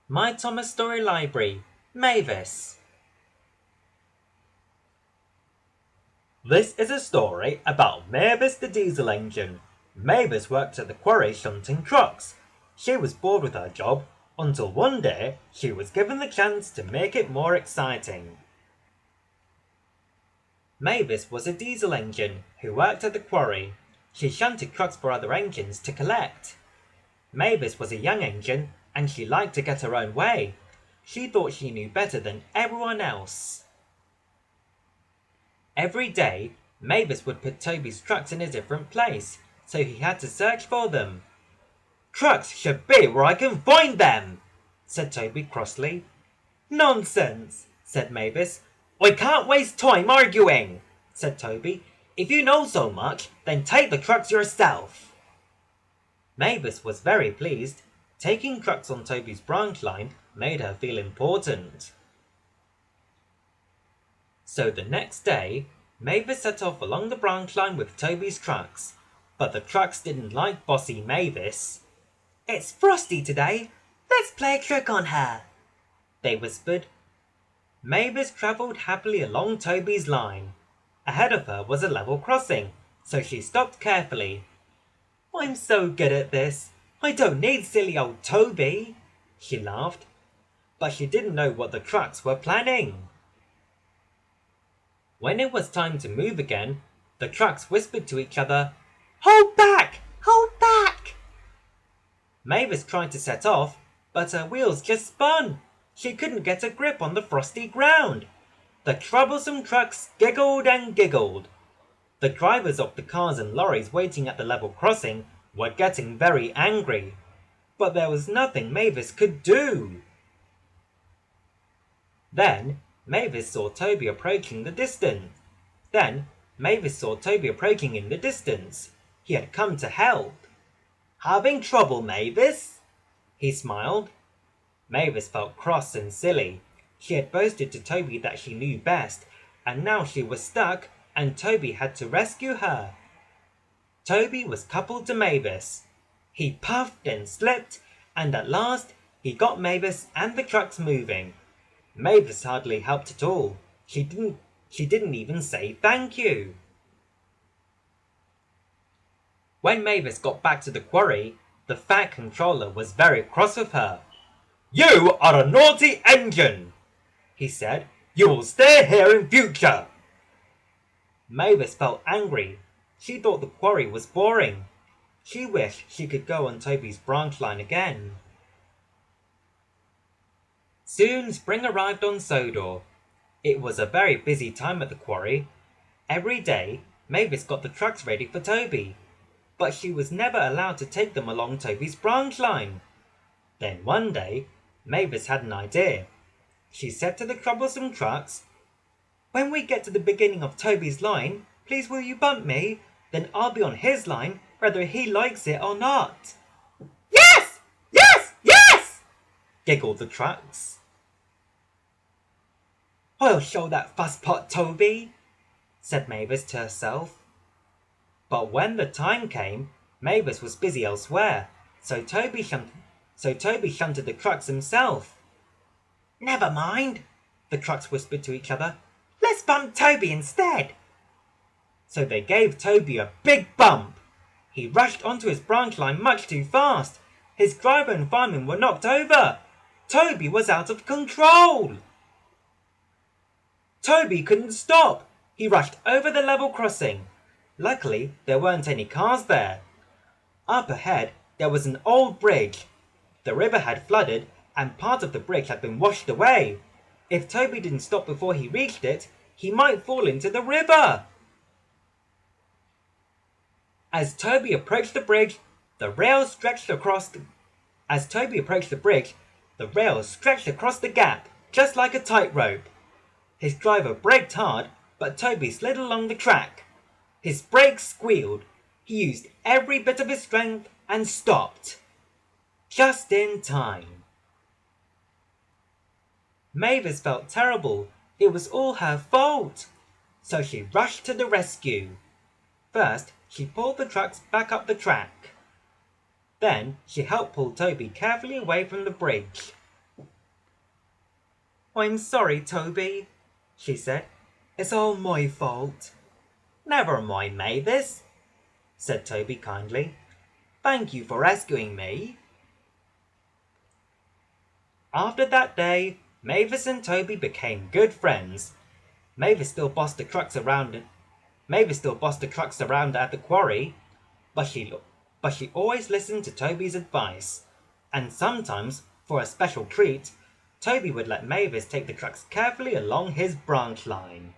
My Thomas Story Library, Mavis. This is a story about Mavis the diesel engine. Mavis worked at the quarry shunting trucks. She was bored with her job until one day she was given the chance to make it more exciting. Mavis was a diesel engine who worked at the quarry. She shunted trucks for other engines to collect. Mavis was a young engine and she liked to get her own way. She thought she knew better than everyone else. Every day, Mavis would put Toby's trucks in a different place, so he had to search for them. "Trucks should be where I can find them," said Toby crossly. "Nonsense," said Mavis. "I can't waste time arguing," said Toby. "If you know so much, then take the trucks yourself." Mavis was very pleased. Taking trucks on Toby's branch line made her feel important. So the next day, Mavis set off along the branch line with Toby's trucks. But the trucks didn't like bossy Mavis. "It's frosty today. Let's play a trick on her," they whispered. Mavis travelled happily along Toby's line. Ahead of her was a level crossing, so she stopped carefully. "I'm so good at this. I don't need silly old Toby," she laughed. But she didn't know what the trucks were planning. When it was time to move again, the trucks whispered to each other, "Hold back! Hold back!" Mavis tried to set off, but her wheels just spun. She couldn't get a grip on the frosty ground. The troublesome trucks giggled and giggled. The drivers of the cars and lorries waiting at the level crossing were getting very angry. But there was nothing Mavis could do. Then Mavis saw Toby approaching in the distance. He had come to help. "Having trouble, Mavis?" he smiled. Mavis felt cross and silly. She had boasted to Toby that she knew best, and now she was stuck, and Toby had to rescue her. Toby was coupled to Mavis. He puffed and slipped, and at last he got Mavis and the trucks moving. Mavis hardly helped at all. She didn't even say thank you. When Mavis got back to the quarry, the fat controller was very cross with her. "You are a naughty engine," he said. "You will stay here in future." Mavis felt angry. She thought the quarry was boring. She wished she could go on Toby's branch line again. Soon spring arrived on Sodor. It was a very busy time at the quarry. Every day, Mavis got the trucks ready for Toby, but she was never allowed to take them along Toby's branch line. Then one day, Mavis had an idea. She said to the troublesome trucks, "When we get to the beginning of Toby's line, please will you bump me? Then I'll be on his line, whether he likes it or not." "Yes! Yes! Yes!" giggled the trucks. "I'll show that fusspot Toby," said Mavis to herself. But when the time came, Mavis was busy elsewhere, so Toby shunted the trucks himself. "Never mind," the trucks whispered to each other. "Let's bump Toby instead." So they gave Toby a big bump. He rushed onto his branch line much too fast. His driver and fireman were knocked over. Toby was out of control. Toby couldn't stop. He rushed over the level crossing. Luckily, there weren't any cars there. Up ahead, there was an old bridge. The river had flooded, and part of the bridge had been washed away. If Toby didn't stop before he reached it, he might fall into the river. As Toby approached the bridge, the rails stretched across the gap, just like a tightrope. His driver braked hard, but Toby slid along the track. His brakes squealed. He used every bit of his strength and stopped. Just in time. Mavis felt terrible. It was all her fault. So she rushed to the rescue. First, she pulled the trucks back up the track. Then she helped pull Toby carefully away from the bridge. I'm sorry, Toby, she said. It's all my fault. Never mind, Mavis, said Toby kindly. Thank you for rescuing me. After that day, Mavis and Toby became good friends. Mavis still bossed the trucks around at the quarry, but she always listened to Toby's advice. And sometimes, for a special treat, Toby would let Mavis take the trucks carefully along his branch line.